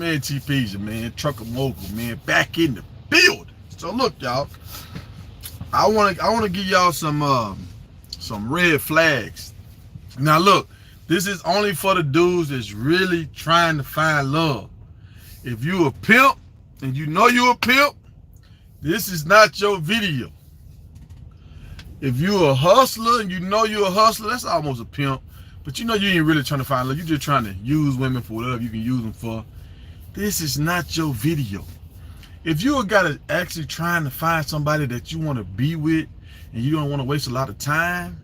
Man, TP's man, Trucker Mogul, man, back in the building. So look, y'all, I wanna give y'all some red flags. Now look, this is only for the dudes that's really trying to find love. If you a pimp and you know you a pimp, this is not your video. If you a hustler and you know you a hustler, that's almost a pimp. But you know you ain't really trying to find love. You're just trying to use women for whatever you can use them for. This is not your video. If you got actually trying to find somebody that you want to be with and you don't want to waste a lot of time,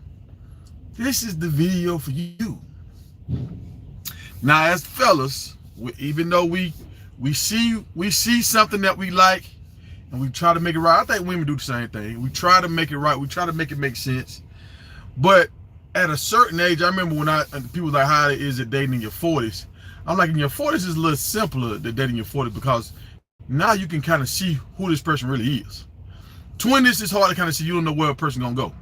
this is the video for you. Now, as fellas, even though we see something that we like and we try to make it right, I think women do the same thing. We try to make it right. We try to make it make sense. But at a certain age, I remember when people like, how is it dating in your 40s? I'm like, in your 40s is a little simpler than dating in your 40s because now you can kind of see who this person really is. 20s is hard to kind of see. You don't know where a person gonna go.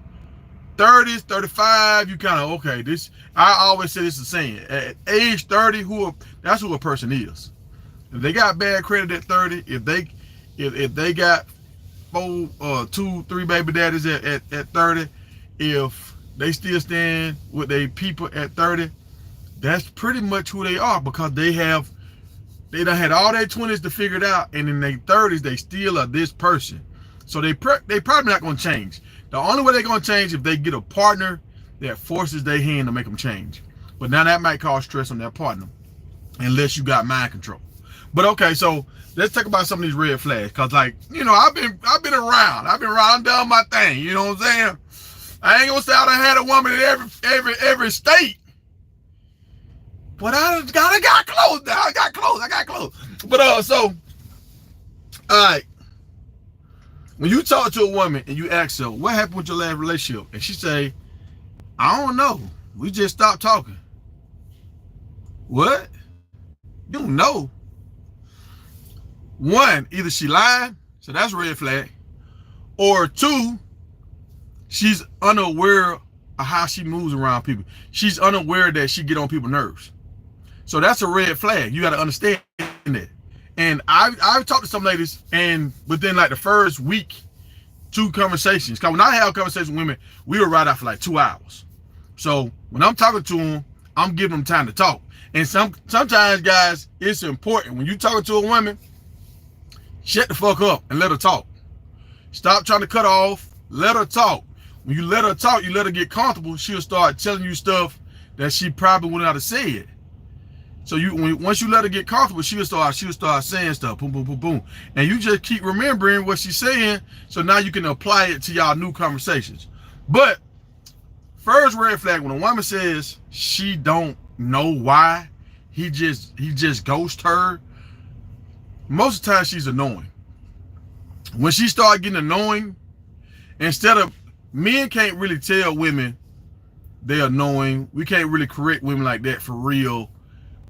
30s, 35, you kind of, okay, this, I always say this is the same. At age 30, that's who a person is. If they got bad credit at 30, if they got 2, 3 baby daddies at 30, if they still stand with their people at 30, that's pretty much who they are because they done had all their 20s to figure it out, and in their 30s they still are this person. So they probably not gonna change. The only way they're gonna change if they get a partner that forces their hand to make them change. But now that might cause stress on that partner, unless you got mind control. But okay, so let's talk about some of these red flags, cause like, you know, I've been around, I've done my thing. You know what I'm saying? I ain't gonna say I done had a woman in every state, but I got close now. I got close. But so, all right. When you talk to a woman and you ask her, what happened with your last relationship? And she say, I don't know. We just stopped talking. What? You don't know. One, either she lied, so that's a red flag. Or two, she's unaware of how she moves around people. She's unaware that she get on people's nerves. So that's a red flag. You got to understand that. And I've talked to some ladies, and within like the first week, 2 conversations. Because when I have conversations with women, we were right out for like 2 hours. So when I'm talking to them, I'm giving them time to talk. And sometimes, guys, it's important. When you're talking to a woman, shut the fuck up and let her talk. Stop trying to cut off. Let her talk. When you let her talk, you let her get comfortable, she'll start telling you stuff that she probably wouldn't have said. So once you let her get comfortable, she'll start saying stuff, boom, boom, boom, boom. And you just keep remembering what she's saying, so now you can apply it to y'all new conversations. But first red flag, when a woman says she don't know why he just ghosts her, most of the time she's annoying. When she start getting annoying, instead of, men can't really tell women they're annoying. We can't really correct women like that for real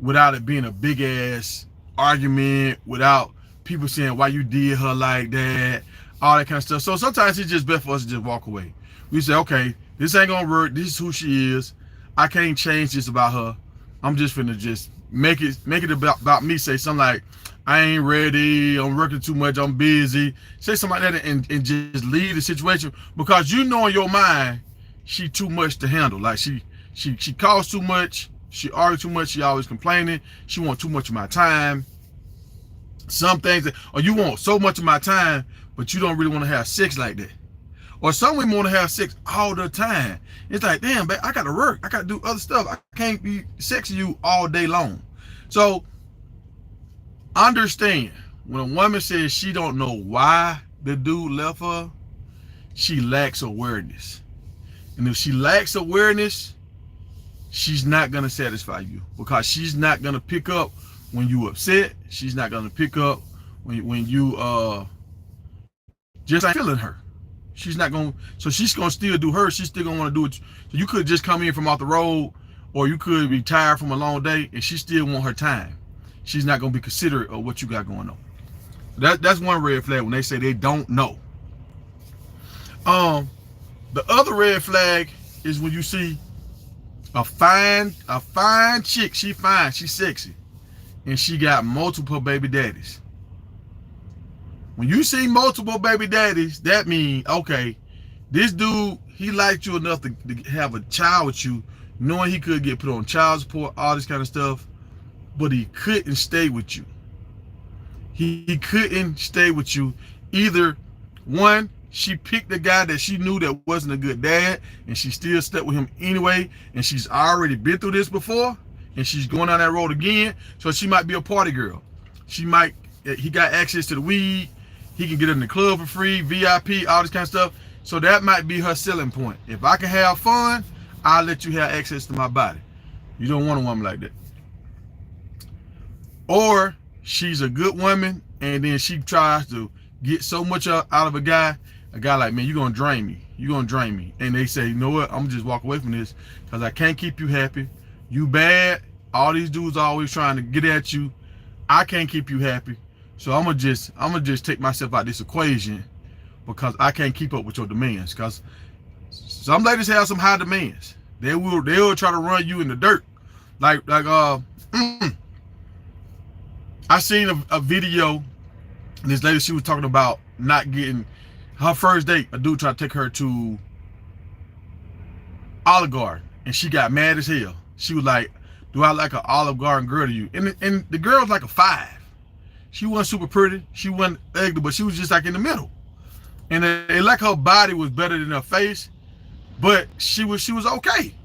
without it being a big ass argument, without people saying why you did her like that, all that kind of stuff. So sometimes it's just best for us to just walk away. We say, okay, this ain't gonna work. This is who she is. I can't change this about her. I'm just finna just make it about me. Say something like, I ain't ready, I'm working too much, I'm busy. Say something like that and just leave the situation, because you know in your mind she too much to handle. Like she calls too much, she argues too much, she always complaining, she wants too much of my time. Some things or you want so much of my time, but you don't really want to have sex like that. Or some women want to have sex all the time. It's like, damn, babe, I gotta work, I gotta do other stuff. I can't be sexing you all day long. So understand, when a woman says she don't know why the dude left her, she lacks awareness. And if she lacks awareness, she's not gonna satisfy you, because she's not gonna pick up when you upset. She's not gonna pick up when you just ain't feeling her. She's not gonna, so she's gonna still do her. She's still gonna want to do it. So you could just come in from off the road, or you could be tired from a long day, and she still want her time. She's not gonna be considerate of what you got going on. That's one red flag, when they say they don't know. The other red flag is when you see a fine chick. She fine, she's sexy. and she got multiple baby daddies. When you see multiple baby daddies, that means, okay, this dude, he liked you enough to have a child with you, knowing he could get put on child support, all this kind of stuff, but he couldn't stay with you. He couldn't stay with you. Either one, she picked a guy that she knew that wasn't a good dad, and she still stuck with him anyway, and she's already been through this before, and she's going down that road again, so she might be a party girl. He got access to the weed, he can get in the club for free, VIP, all this kind of stuff. So that might be her selling point. If I can have fun, I'll let you have access to my body. You don't want a woman like that. Or she's a good woman, and then she tries to get so much out of a guy like, man, you're going to drain me. You're going to drain me. And they say, you know what? I'm going to just walk away from this because I can't keep you happy. You bad. All these dudes are always trying to get at you. I can't keep you happy. So I'm gonna just take myself out of this equation because I can't keep up with your demands. Because some ladies have some high demands. They will try to run you in the dirt. Like I seen a video. This lady, she was talking about not getting her first date. A dude tried to take her to Olive Garden, and she got mad as hell. She was like, "Do I like an Olive Garden girl to you?" And the girl was like a 5. She wasn't super pretty. She wasn't ugly, but she was just like in the middle. And like her body was better than her face, but she was okay.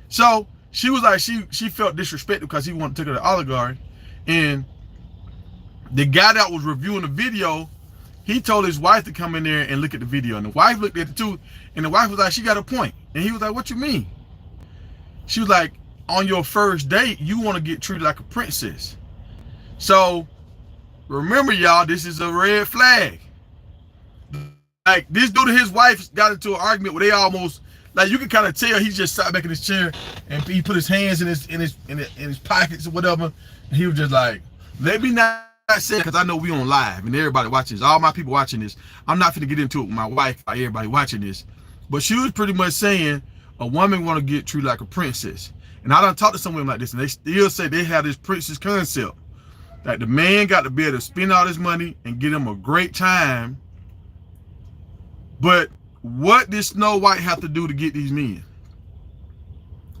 So she was like, she felt disrespected because he wanted to take her to Olive Garden. And the guy that was reviewing the video, he told his wife to come in there and look at the video. And the wife looked at it too. And the wife was like, she got a point. And he was like, what you mean? She was like, on your first date, you want to get treated like a princess. So remember, y'all, this is a red flag. Like, this dude and his wife got into an argument where they almost, like, you can kind of tell he just sat back in his chair and he put his hands in his pockets or whatever, and he was just like, let me not say it because I know we on live and everybody watching this, all my people watching this. I'm not finna get into it with my wife or everybody watching this, but she was pretty much saying a woman want to get treated like a princess. And I done talked to some women like this, and they still say they have this princess concept. That the man got to be able to spend all this money and get him a great time. But what did Snow White have to do to get these men?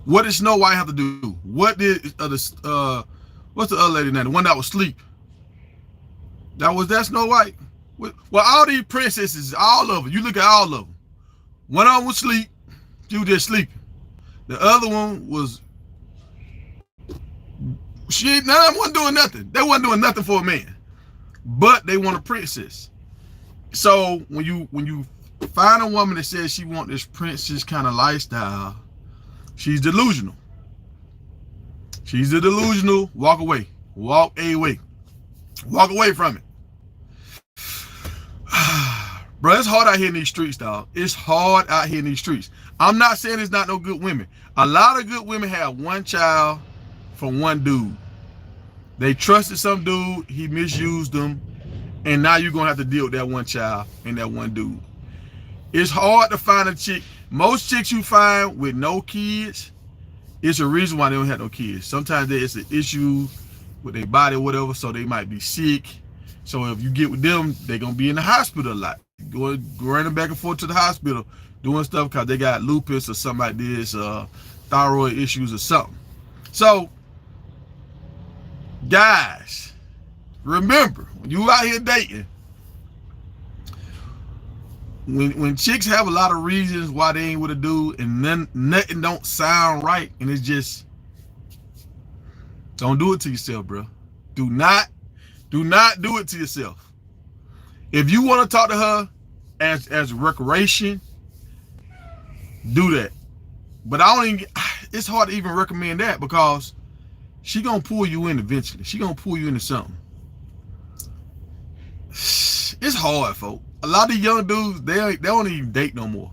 What did Snow White have to do? What did what's the other lady name? The one that was asleep. That Snow White? Well, all these princesses, all of them. You look at all of them. One of them was asleep. She was just sleeping. The other one was. None of them wasn't doing nothing. They wasn't doing nothing for a man, but they want a princess. So when you find a woman that says she want this princess kind of lifestyle, she's delusional. She's a delusional. Walk away. Walk away. Walk away from it. Bro, it's hard out here in these streets, dog. It's hard out here in these streets. I'm not saying there's not no good women. A lot of good women have one child from one dude. They trusted some dude, he misused them, and now you're gonna have to deal with that one child and that one dude. It's hard to find a chick. Most chicks you find with no kids, it's a reason why they don't have no kids. Sometimes it's an issue with their body or whatever, so they might be sick. So if you get with them, they're gonna be in the hospital a lot. Running back and forth to the hospital, doing stuff because they got lupus or something like this, thyroid issues or something. So guys, remember, when you out here dating, when chicks have a lot of reasons why they ain't with a dude and nothing don't sound right, and it's just, don't do it to yourself, bro. Do not do it to yourself. If you want to talk to her as recreation, do that. But it's hard to even recommend that because she gonna pull you in eventually. She gonna pull you into something. It's hard, folks. A lot of young dudes, they don't even date no more.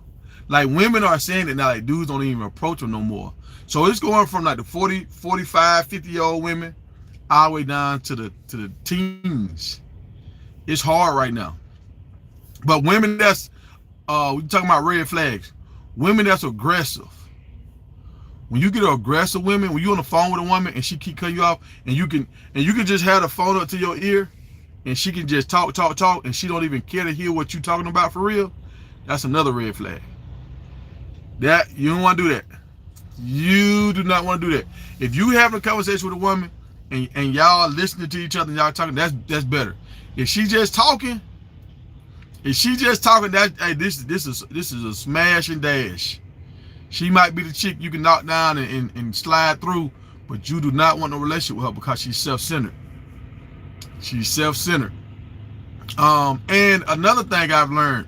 Like, women are saying that now, like, dudes don't even approach them no more. So it's going from like the 40, 45, 50-year-old women all the way down to the teens. It's hard right now. But women that's we talking about red flags. Women that's aggressive. When you get aggressive women, when you on the phone with a woman and she keep cutting you off, and you can just have the phone up to your ear, and she can just talk, and she don't even care to hear what you talking about for real, that's another red flag. That you don't want to do that. You do not want to do that. If you having a conversation with a woman and y'all listening to each other and y'all talking, that's better. If she just talking, that hey, this is a smash and dash. She might be the chick you can knock down and slide through, but you do not want no relationship with her because she's self-centered. She's self-centered. And another thing I've learned,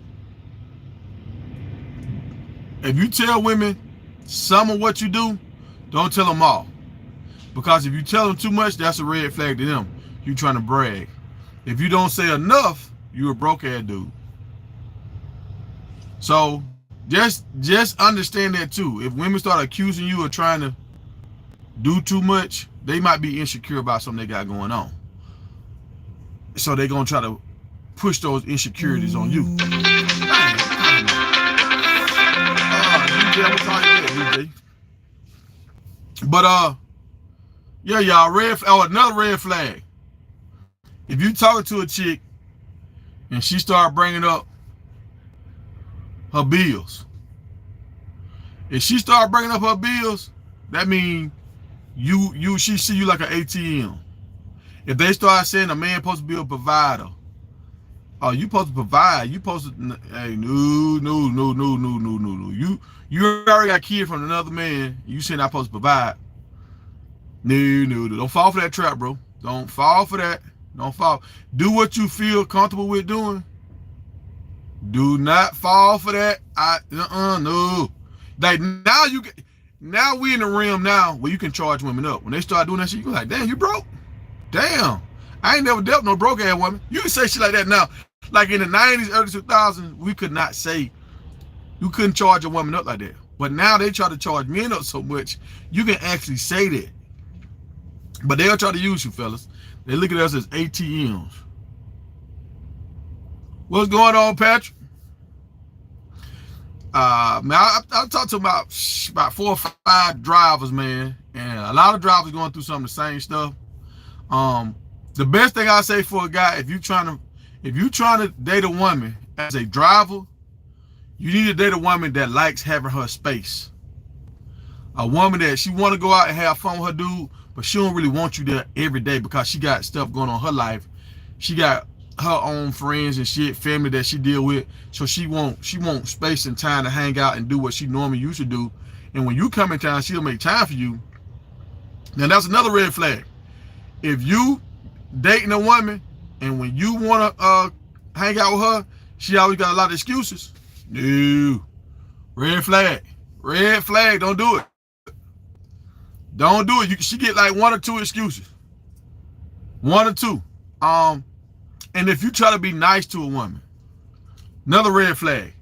if you tell women some of what you do, don't tell them all. Because if you tell them too much, that's a red flag to them. You trying to brag. If you don't say enough, you a broke ass dude. So just understand that too. If women start accusing you of trying to do too much, they might be insecure about something they got going on. So they're gonna try to push those insecurities on you. But yeah, y'all, another red flag. If you talking to a chick and she start bringing up her bills, if she start bringing up her bills, that means she see you like an ATM. If they start saying a man supposed to be a provider, oh, you supposed to provide, you supposed to, hey, no. You already got kids from another man, you saying I'm supposed to provide. No. Don't fall for that trap, bro. Don't fall for that. Don't fall. Do what you feel comfortable with doing. Do not fall for that. No. Like now we in the realm now where you can charge women up. When they start doing that shit, you go like, damn, you broke? Damn. I ain't never dealt with no broke ass woman. You can say shit like that now. Like in the 90s, early 2000s, we could not say, you couldn't charge a woman up like that. But now they try to charge men up so much, you can actually say that. But they'll try to use you, fellas. They look at us as ATMs. What's going on, Patrick? Man, I talked to about 4 or 5 drivers, man, and a lot of drivers going through some of the same stuff. The best thing I say for a guy, if you trying to date a woman as a driver, you need to date a woman that likes having her space. A woman that she want to go out and have fun with her dude, but she don't really want you there every day because she got stuff going on in her life. She got her own friends and shit, family that she deal with. So she want space and time to hang out and do what she normally used to do. And when you come in town, she'll make time for you. Now that's another red flag. If you dating a woman and when you want to hang out with her, she always got a lot of excuses. No. Red flag. Red flag. Don't do it. Don't do it. She get like 1 or 2 excuses. 1 or 2. And if you try to be nice to a woman, another red flag.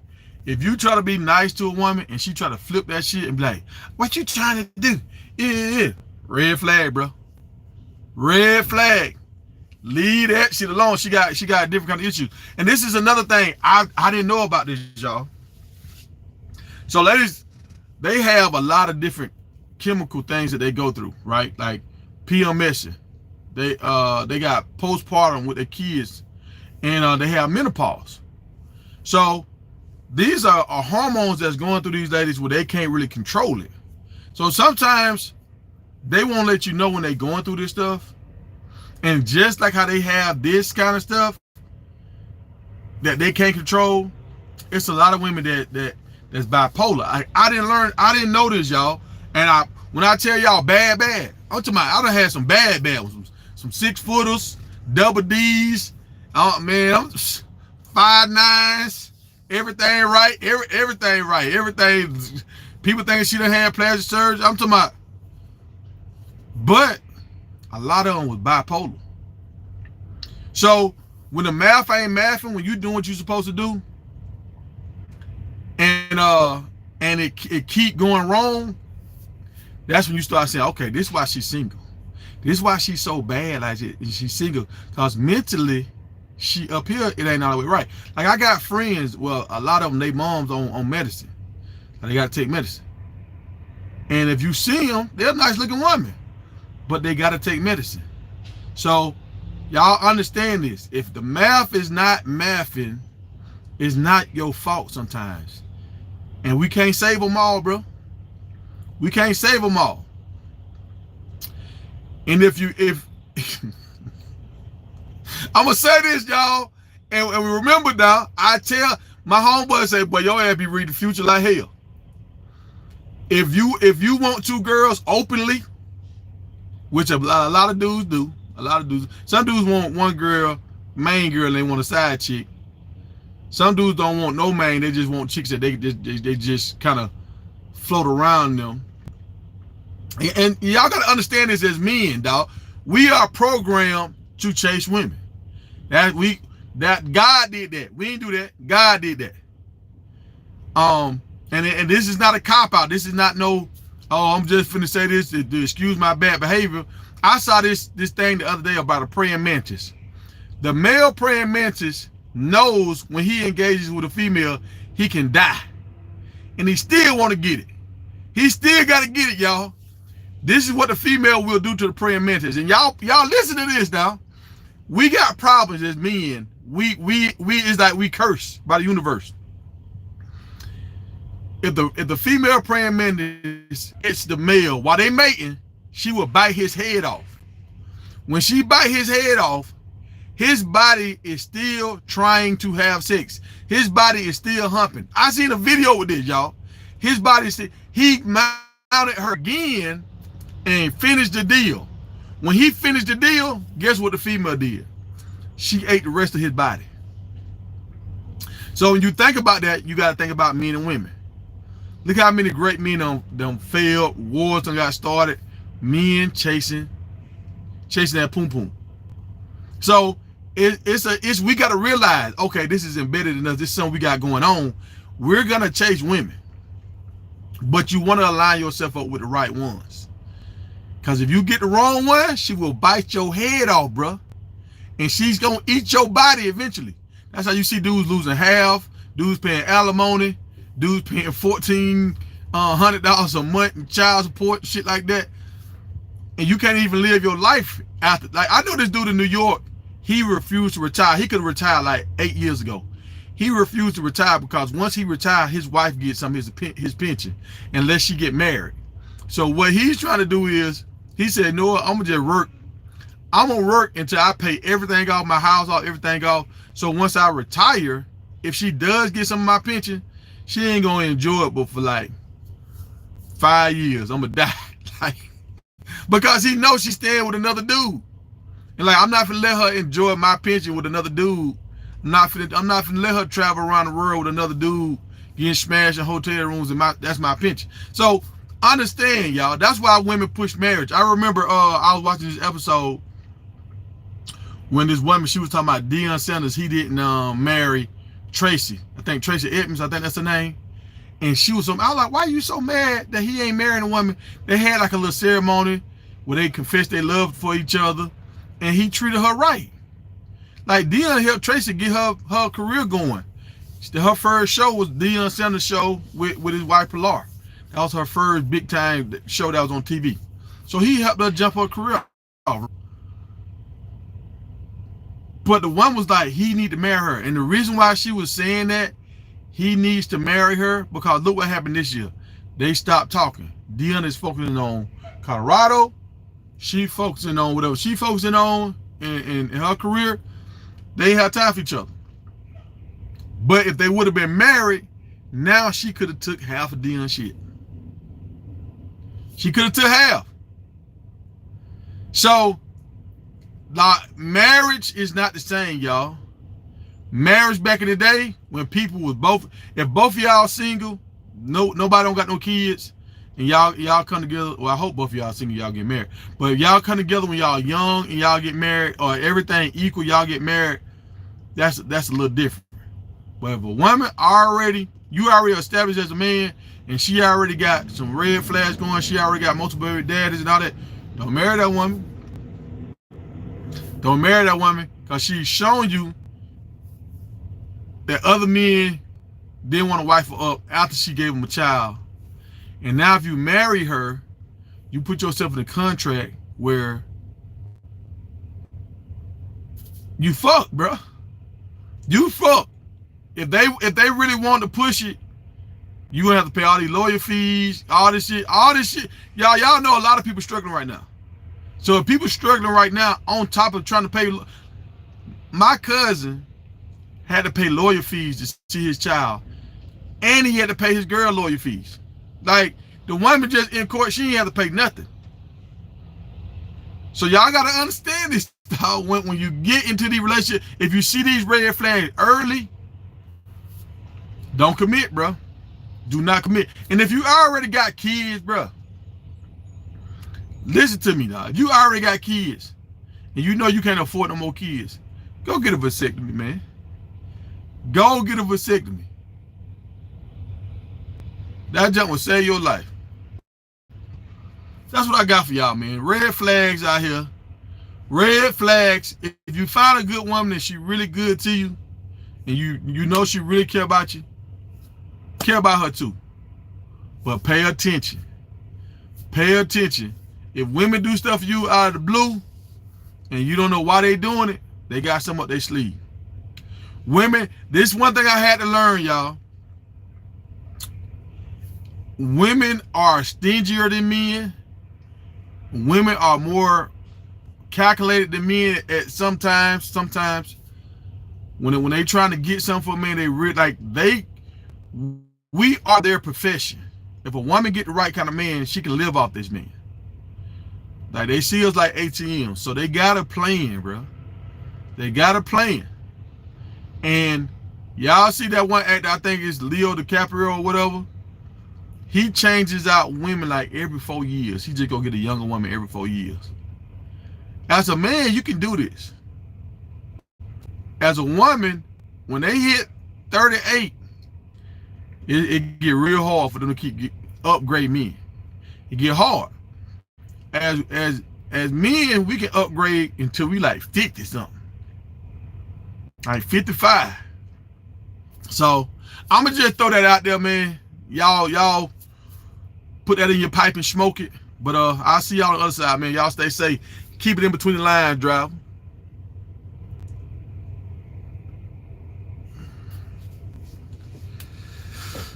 If you try to be nice to a woman and she try to flip that shit and be like, what you trying to do? Yeah. Red flag, bro. Red flag. Leave that shit alone. She got different kind of issues. And this is another thing I didn't know about this, y'all. So ladies, they have a lot of different chemical things that they go through, right? Like PMS. They got postpartum with their kids, and they have menopause. So these are hormones that's going through these ladies where they can't really control it. So sometimes they won't let you know when they're going through this stuff. And just like how they have this kind of stuff that they can't control, it's a lot of women that's bipolar. I didn't know this, y'all. And when I tell y'all bad, I'm talking about I done had some bad ones. Some 6-footers, double D's. Man, I'm 5'9", everything right, everything right, everything. People think she done had plastic surgery. I'm talking about, but a lot of them was bipolar. So when the math ain't mathing, when you doing what you supposed to do, and it keep going wrong, that's when you start saying, okay, this is why she's single. This is why she's so bad, like she's single. Because mentally, she up here, it ain't all the way right. Like I got friends, well, a lot of them, they moms on medicine. They got to take medicine. And if you see them, they're a nice looking woman, but they got to take medicine. So y'all understand this. If the math is not mathing, it's not your fault sometimes. And we can't save them all, bro. We can't save them all. And if I'm going to say this, y'all, and remember now, I tell my homeboy, say, boy, your ass be reading the future like hell. If you want two girls openly, which a lot of dudes do, some dudes want one girl, main girl, and they want a side chick. Some dudes don't want no main, they just want chicks that they just kind of float around them. And y'all gotta understand this as men, dog. We are programmed to chase women. That God did that. We didn't do that. God did that. And this is not a cop out. This is not no, oh, I'm just finna say this to excuse my bad behavior. I saw this thing the other day about a praying mantis. The male praying mantis knows when he engages with a female, he can die. And he still want to get it. He still got to get it, y'all. This is what the female will do to the praying mantis. And y'all listen to this now. We got problems as men. We it's like we cursed by the universe. If the female praying mantis hits the male while they mating, she will bite his head off. When she bite his head off, his body is still trying to have sex. His body is still humping. I seen a video with this, y'all. His body, he mounted her again and finished the deal. When he finished the deal, guess what the female did? She ate the rest of his body. So when you think about that, you got to think about men and women. Look how many great men done failed, wars done got started, men chasing that poom poom. So we got to realize, okay, this is embedded in us. This is something we got going on. We're gonna chase women, but you want to align yourself up with the right ones. Because if you get the wrong one, she will bite your head off, bro, and she's gonna eat your body eventually. That's how you see dudes losing half, dudes paying alimony, dudes paying $1,400 a month in child support, shit like that, and you can't even live your life after. Like, I know this dude in New York. He refused to retire. He could have retired like 8 years ago. He refused to retire because once he retired, his wife gets some of his pension unless she get married. So what he's trying to do is, he said, no, I'm gonna just work. I'm gonna work until I pay everything off, my house off, everything off. So once I retire, if she does get some of my pension, she ain't gonna enjoy it, but for like 5 years, I'm gonna die. Like, because he knows she's staying with another dude. And like, I'm not gonna let her enjoy my pension with another dude. I'm not gonna let her travel around the world with another dude, getting smashed in hotel rooms, and that's my pension. So understand, y'all. That's why women push marriage. I remember I was watching this episode when this woman, she was talking about Deion Sanders. He didn't marry Tracy. I think Tracy Edmonds. I think that's her name. And she was I was like, why are you so mad that he ain't marrying a woman? They had like a little ceremony where they confessed their love for each other. And he treated her right. Like, Deion helped Tracy get her career going. Her first show was Deion Sanders' show with his wife Pilar. That was her first big time show that was on TV. So he helped her jump her career off. But the one was like, he need to marry her. And the reason why she was saying that he needs to marry her, because look what happened this year. They stopped talking. Deion is focusing on Colorado. She focusing on whatever she focusing on in her career. They have time for each other. But if they would have been married, now she could have took half of Deion's shit. She could have took half. So, like, marriage is not the same, y'all. Marriage back in the day, when people was if both of y'all single, nobody don't got no kids, and y'all come together. Well, I hope both of y'all single, y'all get married. But if y'all come together when y'all young and y'all get married, or everything equal, y'all get married, that's a little different. But if a woman you already established as a man, and she already got some red flags going, she already got multiple baby daddies and all that, don't marry that woman. Don't marry that woman, because she's showing you that other men didn't want to wife her up after she gave them a child. And now if you marry her, you put yourself in a contract where you fuck, bro. You fuck. If they really want to push it, you gonna have to pay all these lawyer fees, all this shit. Y'all know a lot of people struggling right now. So if people struggling right now on top of trying to pay, my cousin had to pay lawyer fees to see his child, and he had to pay his girl lawyer fees. Like, the woman just in court, she ain't have to pay nothing. So y'all gotta understand this. When you get into the relationship, if you see these red flags early, don't commit, bro. Do not commit. And if you already got kids, bro, listen to me now. If you already got kids and you know you can't afford no more kids, go get a vasectomy, man. Go get a vasectomy. That junk will save your life. That's what I got for y'all, man. Red flags out here. Red flags. If you find a good woman and she really good to you, and you know she really care about you, care about her too. But pay attention. Pay attention. If women do stuff for you out of the blue, and you don't know why they doing it, they got something up their sleeve. Women, this one thing I had to learn, y'all. Women are stingier than men. Women are more calculated than men at sometimes when they trying to get something for a man, we are their profession. If a woman get the right kind of man, she can live off this man. Like, they see us like ATM, so they got a plan, bro. They got a plan. And y'all see that one actor, I think it's Leo DiCaprio or whatever. He changes out women like every 4 years. He just go get a younger woman every 4 years. As a man, you can do this. As a woman, when they hit 38, it get real hard for them to upgrade men. It get hard. As men, we can upgrade until we like 50 something. Like 55. So I'ma just throw that out there, man. Y'all put that in your pipe and smoke it. But I'll see y'all on the other side, man. Y'all stay safe. Keep it in between the lines, driver.